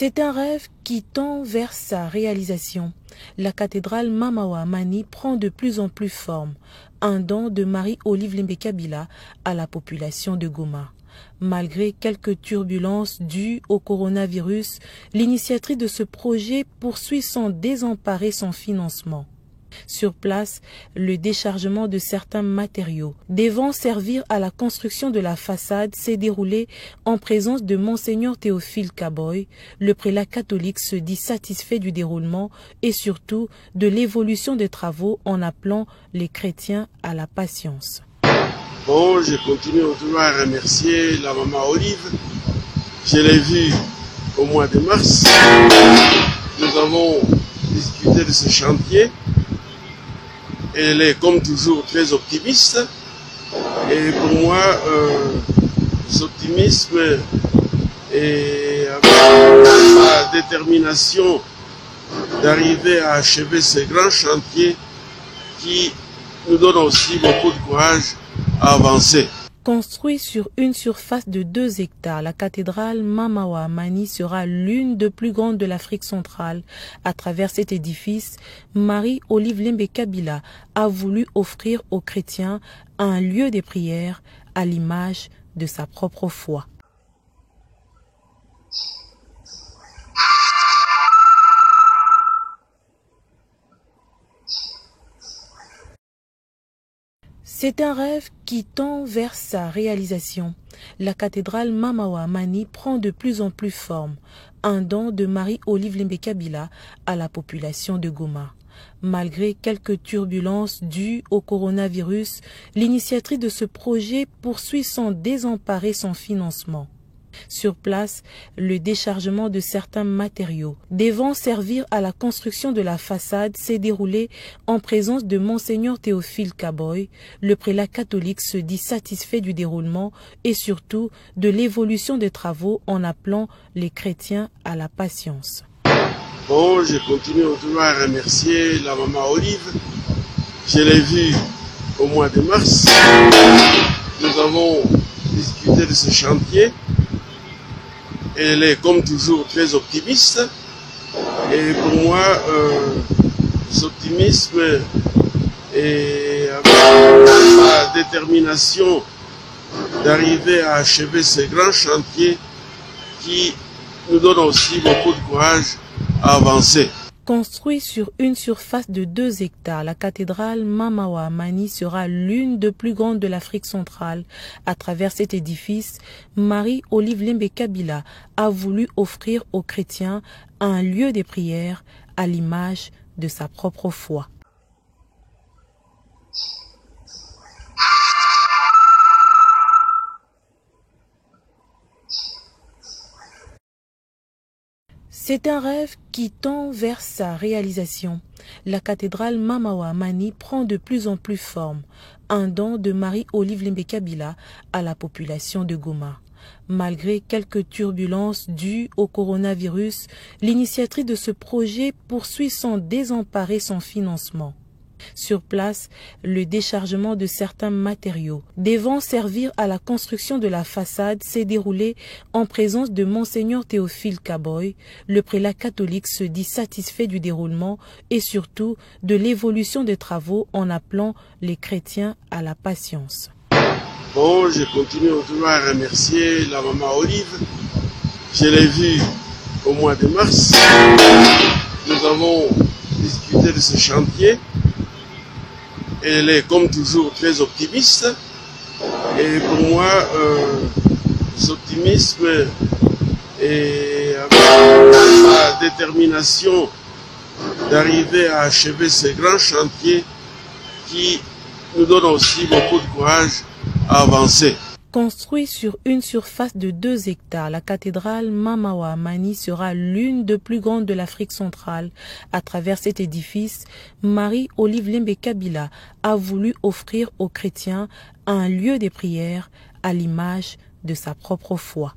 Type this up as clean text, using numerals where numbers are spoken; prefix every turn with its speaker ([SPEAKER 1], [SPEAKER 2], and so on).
[SPEAKER 1] C'est un rêve qui tend vers sa réalisation. La cathédrale Mamawa Mani prend de plus en plus forme, un don de Marie-Olive Lembe-Kabila à la population de Goma. Malgré quelques turbulences dues au coronavirus, l'initiatrice de ce projet poursuit sans désemparer son financement. Sur place, le déchargement de certains matériaux devant servir à la construction de la façade s'est déroulé en présence de Monseigneur Théophile Kaboy. Le prélat catholique se dit satisfait du déroulement et surtout de l'évolution des travaux en appelant les chrétiens à la patience.
[SPEAKER 2] Bon, je continue toujours à remercier la maman Olive. Je l'ai vue au mois de mars. Nous avons discuté de ce chantier. Elle est comme toujours très optimiste. Et pour moi, cet optimisme et avec la détermination d'arriver à achever ce grand chantier qui nous donne aussi beaucoup de courage à avancer.
[SPEAKER 1] Construit sur une surface de 2 hectares, la cathédrale Mamawa Mani sera l'une des plus grandes de l'Afrique centrale. À travers cet édifice, Marie-Olive Lembe-Kabila a voulu offrir aux chrétiens un lieu de prière à l'image de sa propre foi. C'est un rêve qui tend vers sa réalisation. La cathédrale Mamawa Mani prend de plus en plus forme, un don de Marie-Olive Lembe-Kabila à la population de Goma. Malgré quelques turbulences dues au coronavirus, l'initiatrice de ce projet poursuit sans désemparer son financement. Sur place, le déchargement de certains matériaux devant servir à la construction de la façade s'est déroulé en présence de Monseigneur Théophile Kaboy. Le prélat catholique se dit satisfait du déroulement et surtout de l'évolution des travaux en appelant les chrétiens à la patience.
[SPEAKER 2] Bon, je continue toujours à remercier la maman Olive. Je l'ai vue au mois de mars. Nous avons discuté de ce chantier. Elle est comme toujours très optimiste. Et pour moi, cet optimisme et avec la détermination d'arriver à achever ce grand chantier qui nous donne aussi beaucoup de courage à avancer.
[SPEAKER 1] Construit sur une surface de 2 hectares, la cathédrale Mamawa Mani sera l'une des plus grandes de l'Afrique centrale. À travers cet édifice, Marie-Olive Lembe-Kabila a voulu offrir aux chrétiens un lieu de prière à l'image de sa propre foi. C'est un rêve qui tend vers sa réalisation. La cathédrale Mamawa Mani prend de plus en plus forme, un don de Marie-Olive Lembe-Kabila à la population de Goma. Malgré quelques turbulences dues au coronavirus, l'initiatrice de ce projet poursuit sans désemparer son financement. Sur place, le déchargement de certains matériaux devant servir à la construction de la façade s'est déroulé en présence de Monseigneur Théophile Kaboy. Le prélat catholique se dit satisfait du déroulement et surtout de l'évolution des travaux en appelant les chrétiens à la patience.
[SPEAKER 2] Bon, je continue toujours à remercier la maman Olive. Je l'ai vue au mois de mars. Nous avons discuté de ce chantier. Elle est comme toujours très optimiste. Et pour moi, cet optimisme et avec la détermination d'arriver à achever ce grand chantier qui nous donne aussi beaucoup de courage à avancer.
[SPEAKER 1] Construit sur une surface de 2 hectares, la cathédrale Mamawa Mani sera l'une des plus grandes de l'Afrique centrale. À travers cet édifice, Marie-Olive Lembe-Kabila a voulu offrir aux chrétiens un lieu de prière à l'image de sa propre foi.